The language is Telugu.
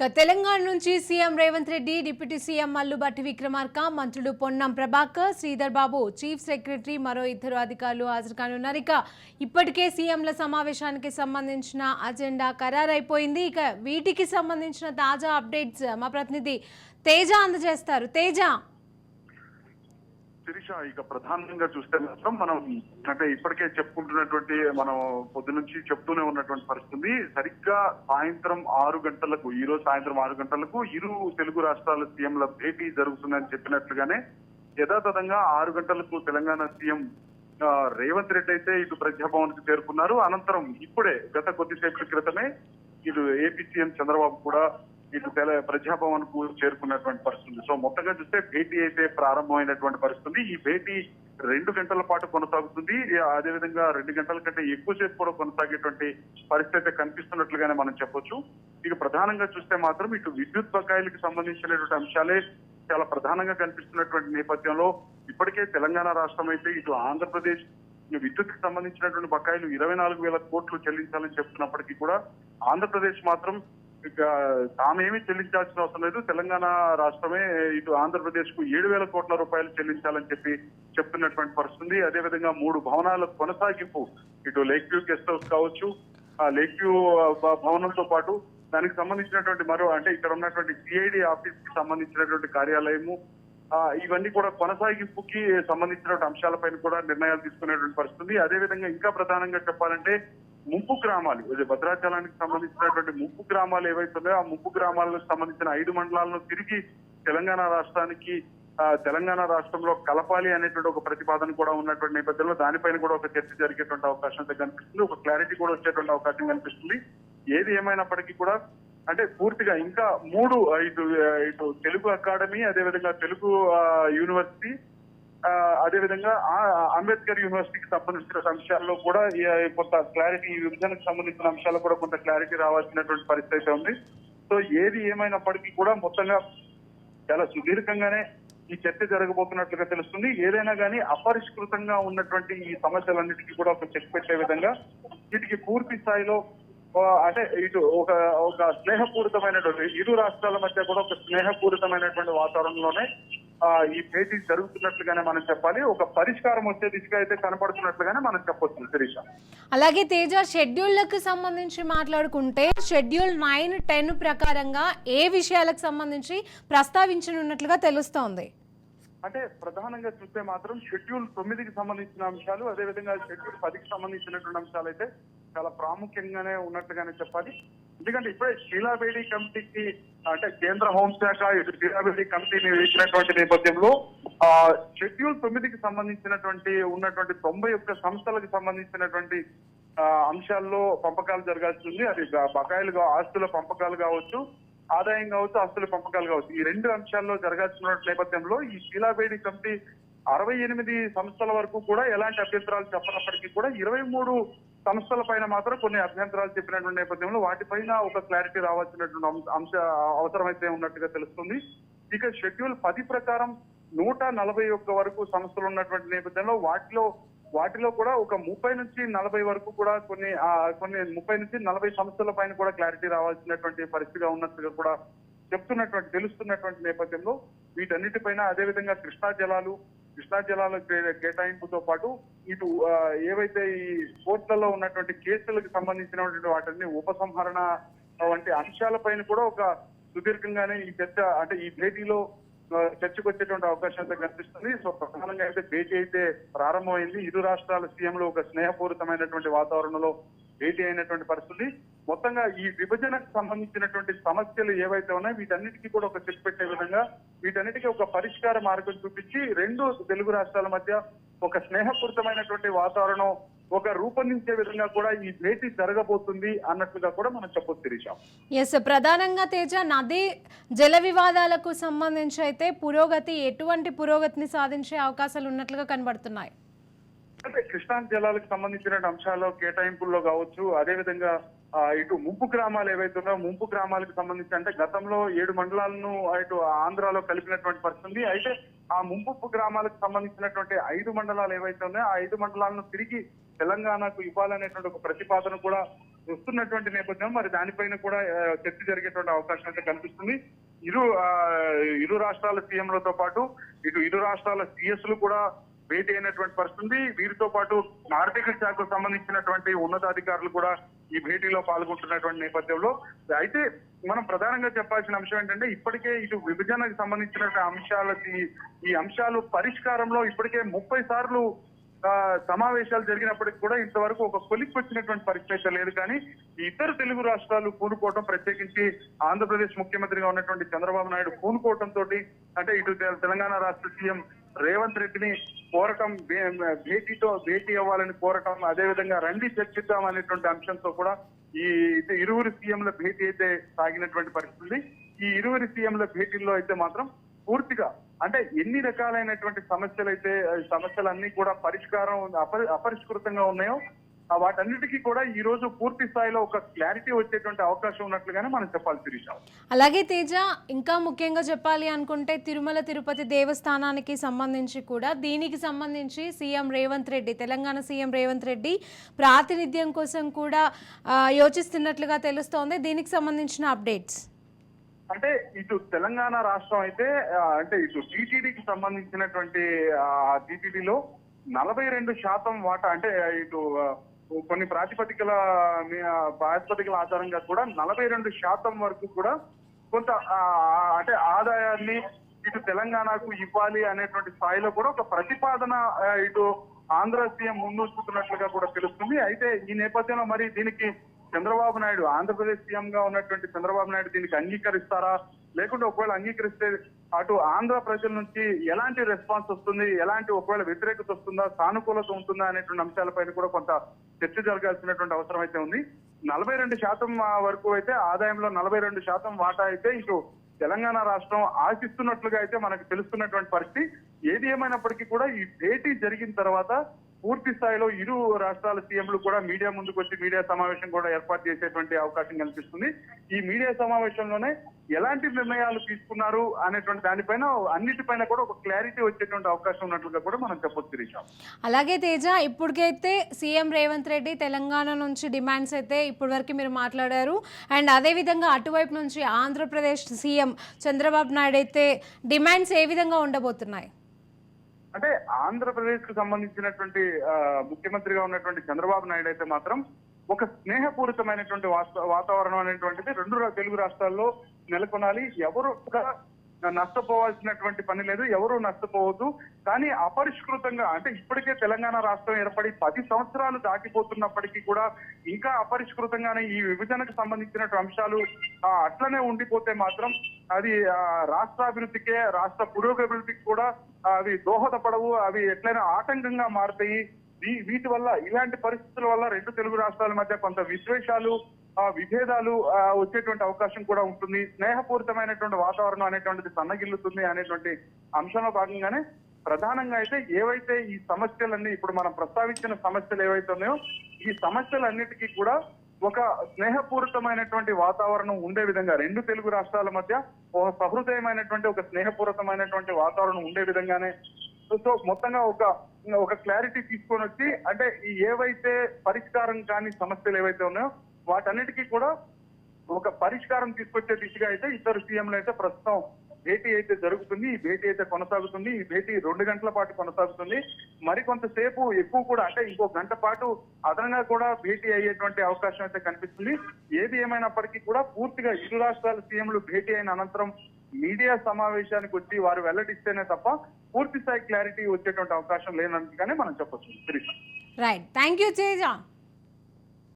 తెలంగాణ నుంచి CM Revanth Reddy, deputy CM Mallu Bhatti Vikramarka, మంత్రులు పొన్నం ప్రభాకర్, శ్రీధర్ బాబు, చీఫ్ సెక్రటరీ, మరో ఇద్దరు అధికారులు హాజరు కానున్నారు. ఇప్పటికే సీఎంల సమావేశానికి సంబంధించిన అజెండా ఖరారైపోయింది. వీటికి సంబంధించిన తాజా అప్డేట్స్ మా ప్రతినిధి తేజ అందజేస్తారు. తేజ, శిరీష, ఇక ప్రధానంగా చూస్తే మాత్రం మనం అంటే ఇప్పటికే చెప్పుకుంటున్నటువంటి మనం పొద్దు నుంచి చెప్తూనే ఉన్నటువంటి పరిస్థితి సరిగ్గా సాయంత్రం 6 గంటలకు, ఈ రోజు సాయంత్రం 6 గంటలకు ఇరు తెలుగు రాష్ట్రాల సీఎంల భేటీ జరుగుతుందని చెప్పినట్లుగానే యథాతథంగా 6 గంటలకు తెలంగాణ సీఎం రేవంత్ రెడ్డి అయితే ఇటు ప్రజాభవన్ కు చేరుకున్నారు. అనంతరం ఇప్పుడే గత కొద్దిసేపటి క్రితమే ఇటు ఏపీ సీఎం చంద్రబాబు కూడా ఇటు ప్రజాభవన్ కు చేరుకున్నటువంటి పరిస్థితి. సో మొత్తంగా చూస్తే భేటీ అయితే ప్రారంభమైనటువంటి పరిస్థితి. ఈ భేటీ 2 గంటల పాటు కొనసాగుతుంది. అదేవిధంగా 2 గంటల కంటే ఎక్కువసేపు కూడా కొనసాగేటువంటి పరిస్థితి కనిపిస్తున్నట్లుగానే మనం చెప్పొచ్చు. ఇక ప్రధానంగా చూస్తే మాత్రం ఇటు విద్యుత్ బకాయిలకు సంబంధించినటువంటి అంశాలే చాలా ప్రధానంగా కనిపిస్తున్నటువంటి నేపథ్యంలో ఇప్పటికే తెలంగాణ రాష్ట్రం అయితే ఇటు ఆంధ్రప్రదేశ్ విద్యుత్ కి సంబంధించినటువంటి బకాయిలు 24,000 కోట్లు చెల్లించాలని చెప్తున్నప్పటికీ కూడా ఆంధ్రప్రదేశ్ మాత్రం ఇక తామేమీ చెల్లించాల్సిన అవసరం లేదు, తెలంగాణ రాష్ట్రమే ఇటు ఆంధ్రప్రదేశ్ కు 7,000 కోట్ల రూపాయలు చెల్లించాలని చెప్తున్నటువంటి పరిస్థితి. అదేవిధంగా 3 భవనాల కొనసాగింపు, ఇటు లేక్ వ్యూ గెస్ట్ హౌస్ కావచ్చు, ఆ లేక్ వ్యూ భవనంతో పాటు దానికి సంబంధించినటువంటి మరో అంటే ఇక్కడ ఉన్నటువంటి సిఐడి ఆఫీస్ కి సంబంధించినటువంటి కార్యాలయము, ఇవన్నీ కూడా కొనసాగింపుకి సంబంధించినటువంటి అంశాలపైన కూడా నిర్ణయాలు తీసుకునేటువంటి పరిస్థితి. అదేవిధంగా ఇంకా ప్రధానంగా చెప్పాలంటే ముంపు గ్రామాలు, భద్రాచలానికి సంబంధించినటువంటి ముంపు గ్రామాలు ఏవైతున్నాయో ఆ ముంపు గ్రామాలకు సంబంధించిన 5 మండలాలను తిరిగి తెలంగాణ రాష్ట్రానికి తెలంగాణ రాష్ట్రంలో కలపాలి అనేటువంటి ఒక ప్రతిపాదన కూడా ఉన్నటువంటి నేపథ్యంలో దానిపైన కూడా ఒక చర్చ జరిగేటువంటి అవకాశం అయితే కనిపిస్తుంది. ఒక క్లారిటీ కూడా వచ్చేటువంటి అవకాశం కనిపిస్తుంది. ఏది ఏమైనప్పటికీ కూడా అంటే పూర్తిగా ఇంకా 3 ఇటు తెలుగు అకాడమీ, అదేవిధంగా తెలుగు యూనివర్సిటీ, అదేవిధంగా అంబేద్కర్ యూనివర్సిటీకి సంబంధించిన అంశాల్లో కూడా కొంత క్లారిటీ, ఈ విభజనకు సంబంధించిన అంశాల్లో కూడా కొంత క్లారిటీ రావాల్సినటువంటి పరిస్థితి అయితే ఉంది. సో ఏది ఏమైనప్పటికీ కూడా మొత్తంగా చాలా సుదీర్ఘంగానే ఈ చర్చ జరగబోతున్నట్లుగా తెలుస్తుంది. ఏదైనా కానీ అపరిష్కృతంగా ఉన్నటువంటి ఈ సమస్యలన్నిటికీ కూడా ఒక చెక్ పెట్టే విధంగా వీటికి పూర్తి స్థాయిలో అంటే ఇటు ఒక స్నేహపూరితమైనటువంటి ఇరు రాష్ట్రాల మధ్య కూడా ఒక స్నేహపూరితమైనటువంటి వాతావరణంలోనే ఈ భేటీ జరుగుతున్నట్లుగానే మనం చెప్పాలి. ఒక పరిష్కారం వచ్చే దిశగా అయితే కనపడుతున్నట్లుగానే మనం చెప్పొచ్చు శిరీష. అలాగే తేజ, షెడ్యూళ్లకు సంబంధించి మాట్లాడుకుంటే షెడ్యూల్ 9, 10 ప్రకారంగా ఏ విషయాలకు సంబంధించి ప్రస్తావించనున్నట్లుగా తెలుస్తోంది? అంటే ప్రధానంగా చూస్తే మాత్రం షెడ్యూల్ 9కి సంబంధించిన అంశాలు, అదేవిధంగా షెడ్యూల్ 10కి సంబంధించినటువంటి అంశాలు అయితే చాలా ప్రాముఖ్యంగానే ఉన్నట్టుగానే చెప్పాలి. ఎందుకంటే ఇప్పుడే షీలాబేడి కమిటీకి అంటే కేంద్ర హోంశాఖ ఇటు షీలాబేడి కమిటీని వేసినటువంటి నేపథ్యంలో షెడ్యూల్ 9కి సంబంధించినటువంటి ఉన్నటువంటి 91 సంస్థలకు సంబంధించినటువంటి అంశాల్లో పంపకాలు జరగాల్సింది. అది బకాయిలు, ఆస్తుల పంపకాలు కావచ్చు, ఆదాయం కావచ్చు, ఆస్తుల పంపకాలు కావచ్చు, ఈ 2 అంశాల్లో జరగాల్సిన నేపథ్యంలో ఈ షీలాబేడి కమిటీ 68 సంస్థల వరకు కూడా ఎలాంటి అభ్యంతరాలు చెప్పనప్పటికీ కూడా 23 సంస్థల పైన మాత్రం కొన్ని అభ్యంతరాలు చెప్పినటువంటి నేపథ్యంలో వాటిపైన ఒక క్లారిటీ రావాల్సినటువంటి అవసరమైతే ఉన్నట్టుగా తెలుస్తుంది. ఇక షెడ్యూల్ 10 ప్రకారం 141 వరకు సంస్థలు ఉన్నటువంటి నేపథ్యంలో వాటిలో కూడా ఒక 30 నుంచి 40 వరకు కూడా కొన్ని 30 నుంచి 40 సంస్థల పైన కూడా క్లారిటీ రావాల్సినటువంటి పరిస్థితిగా ఉన్నట్టుగా కూడా తెలుస్తున్నటువంటి నేపథ్యంలో వీటన్నిటిపైన అదేవిధంగా కృష్ణా జలాల కేటాయింపుతో పాటు ఇటు ఏవైతే ఈ కోర్టులలో ఉన్నటువంటి కేసులకు సంబంధించినటువంటి వాటిని ఉపసంహరణ వంటి అంశాలపైన కూడా ఒక సుదీర్ఘంగానే ఈ చర్చ అంటే ఈ భేటీలో చర్చకు వచ్చేటువంటి అవకాశం అయితే కనిపిస్తుంది. సో ప్రధానంగా అయితే భేటీ అయితే ప్రారంభమైంది. ఇరు రాష్ట్రాల సీఎంలు ఒక స్నేహపూరితమైనటువంటి వాతావరణంలో భేటీ అయినటువంటి పరిస్థితి. మొత్తంగా ఈ విభజనకు సంబంధించినటువంటి సమస్యలు ఏవైతే ఉన్నాయో వీటన్నిటికీ కూడా ఒక చెక్ పెట్టే విధంగా వీటన్నిటికీ ఒక పరిష్కార మార్గం చూపించి 2 తెలుగు రాష్ట్రాల మధ్య ఒక స్నేహపూరితమైనటువంటి వాతావరణం ఒక రూపొందించే విధంగా కూడా ఈ భేటీ జరగబోతుంది అన్నట్లుగా కూడా మనం చెప్పొచ్చు శిరీష. ఎస్, ప్రధానంగా తేజ, నదీ జల వివాదాలకు సంబంధించి అయితే ఎటువంటి పురోగతిని సాధించే అవకాశాలు ఉన్నట్లుగా కనబడుతున్నాయి? అంటే కృష్ణా జలాలకు సంబంధించిన అంశాల్లో కేటాయింపుల్లో కావచ్చు, అదేవిధంగా ఇటు ముంపు గ్రామాలు ఏవైతున్నాయో ముంపు గ్రామాలకు సంబంధించి అంటే గతంలో 7 మండలాలను ఇటు ఆంధ్రాలో కలిపినటువంటి పరిస్థితి. అయితే ఆ ముంపు గ్రామాలకు సంబంధించినటువంటి 5 మండలాలు ఏవైతే ఉన్నాయో ఆ 5 మండలాలను తిరిగి తెలంగాణకు ఇవ్వాలనేటువంటి ఒక ప్రతిపాదన కూడా వస్తున్నటువంటి నేపథ్యం మరి దానిపైన కూడా చర్చ జరిగేటువంటి అవకాశం అయితే కనిపిస్తుంది. ఇరు రాష్ట్రాల సీఎంలతో పాటు ఇరు రాష్ట్రాల సిఎస్లు కూడా భేటీ అయినటువంటి పరిస్థితి ఉంది. వీరితో పాటు ఆర్థిక శాఖకు సంబంధించినటువంటి ఉన్నతాధికారులు కూడా ఈ భేటీలో పాల్గొంటున్నటువంటి నేపథ్యంలో అయితే మనం ప్రధానంగా చెప్పాల్సిన అంశం ఏంటంటే ఇప్పటికే ఇటు విభజనకు సంబంధించిన ఈ అంశాలు పరిష్కారంలో ఇప్పటికే 30 సార్లు సమావేశాలు జరిగినప్పటికీ కూడా ఇంతవరకు ఒక కొలిక్కి వచ్చినటువంటి పరిస్థితి అయితే లేదు. కానీ ఈ ఇద్దరు తెలుగు రాష్ట్రాలు పూనుకోవటం, ప్రత్యేకించి ఆంధ్రప్రదేశ్ ముఖ్యమంత్రిగా ఉన్నటువంటి చంద్రబాబు నాయుడు పూనుకోవటం తోటి అంటే ఇటు తెలంగాణ రాష్ట్ర సీఎం రేవంత్ రెడ్డిని కోరటం, భేటీ అవ్వాలని కోరటం, అదేవిధంగా రండి చర్చిద్దాం అనేటువంటి అంశంతో కూడా ఈ ఇరువురు సీఎంల భేటీ అయితే సాగినటువంటి పరిస్థితి. ఈ ఇరువురు సీఎంల భేటీల్లో అయితే మాత్రం పూర్తిగా అంటే ఎన్ని రకాలైనటువంటి సమస్యలన్నీ కూడా అపరిష్కృతంగా ఉన్నాయో వాటన్నిటికీ కూడా ఈ రోజు పూర్తి స్థాయిలో ఒక క్లారిటీ వచ్చేటువంటి అవకాశం ఉన్నట్లుగానే మనం చెప్పాలి శిరీష. అలాగే తేజ, ఇంకా ముఖ్యంగా చెప్పాలి అనుకుంటే తిరుమల తిరుపతి దేవస్థానానికి సంబంధించి కూడా దీనికి సంబంధించి సీఎం రేవంత్ రెడ్డి, తెలంగాణ సీఎం రేవంత్ రెడ్డి ప్రాతినిధ్యం కోసం కూడా యోచిస్తున్నట్లుగా తెలుస్తోంది. దీనికి సంబంధించిన అప్డేట్స్ అంటే ఇటు తెలంగాణ రాష్ట్రం అయితే అంటే ఇటు టీటీడీకి సంబంధించినటువంటి టీటీడీలో 42% వాటా అంటే ఇటు కొన్ని ప్రాతిపదికల ఆధారంగా కూడా 42% వరకు కూడా కొంత అంటే ఆదాయాన్ని ఇటు తెలంగాణకు ఇవ్వాలి అనేటువంటి స్థాయిలో కూడా ఒక ప్రతిపాదన ఇటు ఆంధ్ర సీఎం ముందుంచుతున్నట్లుగా కూడా తెలుస్తుంది. అయితే ఈ నేపథ్యంలో మరి దీనికి చంద్రబాబు నాయుడు, ఆంధ్రప్రదేశ్ సీఎం గా ఉన్నటువంటి చంద్రబాబు నాయుడు దీనికి అంగీకరిస్తారా, లేకుంటే ఒకవేళ అంగీకరిస్తే అటు ఆంధ్ర ప్రజల నుంచి ఎలాంటి రెస్పాన్స్ వస్తుంది, ఎలాంటి ఒకవేళ వ్యతిరేకత వస్తుందా, సానుకూలత ఉంటుందా అనేటువంటి అంశాలపైన కూడా కొంత చర్చ జరగాల్సినటువంటి అవసరం అయితే ఉంది. 42% వరకు అయితే ఆదాయంలో 42% వాటా అయితే ఇటు తెలంగాణ రాష్ట్రం ఆశిస్తున్నట్లుగా అయితే మనకు తెలుస్తున్నటువంటి పరిస్థితి. ఏది ఏమైనప్పటికీ కూడా ఈ భేటీ జరిగిన తర్వాత పూర్తి స్థాయిలో ఇరు రాష్ట్రాల సీఎంలు కూడా మీడియా ముందుకు వచ్చి మీడియా సమావేశం కూడా ఏర్పాటు చేసేటువంటి అవకాశం కనిపిస్తుంది. ఈ మీడియా సమావేశంలోనే ఎలాంటి నిర్ణయాలు తీసుకున్నారు అనేటువంటి దానిపైన అన్నిటిపైన కూడా ఒక క్లారిటీ వచ్చేటువంటి అవకాశం ఉన్నట్లుగా కూడా మనం చెప్పొచ్చు శిరీష. అలాగే తేజ, ఇప్పటికైతే సీఎం రేవంత్ రెడ్డి తెలంగాణ నుంచి డిమాండ్స్ అయితే ఇప్పటి వరకు మీరు మాట్లాడారు. అండ్ అదేవిధంగా అటువైపు నుంచి ఆంధ్రప్రదేశ్ సీఎం చంద్రబాబు నాయుడు అయితే డిమాండ్స్ ఏ విధంగా ఉండబోతున్నాయి? అంటే ఆంధ్రప్రదేశ్ కు సంబంధించినటువంటి ముఖ్యమంత్రిగా ఉన్నటువంటి చంద్రబాబు నాయుడు అయితే మాత్రం ఒక స్నేహపూరితమైనటువంటి వాతావరణం అనేటువంటిది రెండు తెలుగు రాష్ట్రాల్లో నెలకొనాలి. ఎవరు కూడా నష్టపోవాల్సినటువంటి పని లేదు, ఎవరు నష్టపోవద్దు. కానీ అపరిష్కృతంగా అంటే ఇప్పటికే తెలంగాణ రాష్ట్రం ఏర్పడి 10 సంవత్సరాలు దాటిపోతున్నప్పటికీ కూడా ఇంకా అపరిష్కృతంగానే ఈ విభజనకు సంబంధించినటువంటి అంశాలు అట్లనే ఉండిపోతే మాత్రం అది రాష్ట్రాభివృద్ధికే, రాష్ట్ర పురోగతికి కూడా అవి దోహదపడవు, అవి ఎట్లయినా ఆటంకంగా మారుతాయి. వీటి వల్ల, ఇలాంటి పరిస్థితుల వల్ల రెండు తెలుగు రాష్ట్రాల మధ్య కొంత విద్వేషాలు, విభేదాలు వచ్చేటువంటి అవకాశం కూడా ఉంటుంది. స్నేహపూరితమైనటువంటి వాతావరణం అనేటువంటిది సన్నగిల్లుతుంది అనేటువంటి అంశంలో భాగంగానే ప్రధానంగా అయితే ఏవైతే ఈ సమస్యలన్నీ ఇప్పుడు మనం ప్రస్తావించిన సమస్యలు ఏవైతే ఉన్నాయో ఈ సమస్యలన్నిటికీ కూడా ఒక స్నేహపూరితమైనటువంటి వాతావరణం ఉండే విధంగా రెండు తెలుగు రాష్ట్రాల మధ్య ఒక సహృదయమైనటువంటి ఒక స్నేహపూరితమైనటువంటి వాతావరణం ఉండే విధంగానే సో మొత్తంగా ఒక క్లారిటీ తీసుకొని వచ్చి అంటే ఈ ఏవైతే పరిష్కారం కాని సమస్యలు ఏవైతే ఉన్నాయో వాటన్నిటికీ కూడా ఒక పరిష్కారం తీసుకొచ్చే దిశగా అయితే ఇద్దరు సీఎంలు అయితే ప్రస్తుతం భేటీ అయితే జరుగుతుంది. ఈ భేటీ అయితే కొనసాగుతుంది. ఈ భేటీ 2 గంటల పాటు కొనసాగుతుంది. మరికొంతసేపు ఎక్కువ కూడా అంటే ఇంకో గంట పాటు అదనంగా కూడా భేటీ అయ్యేటువంటి అవకాశం అయితే కనిపిస్తుంది. ఏది ఏమైనప్పటికీ కూడా పూర్తిగా ఇరు రాష్ట్రాల సీఎంలు భేటీ అయిన అనంతరం మీడియా సమావేశానికి వచ్చి వారు వెల్లడిస్తేనే తప్ప పూర్తి స్థాయి క్లారిటీ వచ్చేటువంటి అవకాశం లేనట్టుగానే మనం చెప్పొచ్చు. Right, thank you Teja.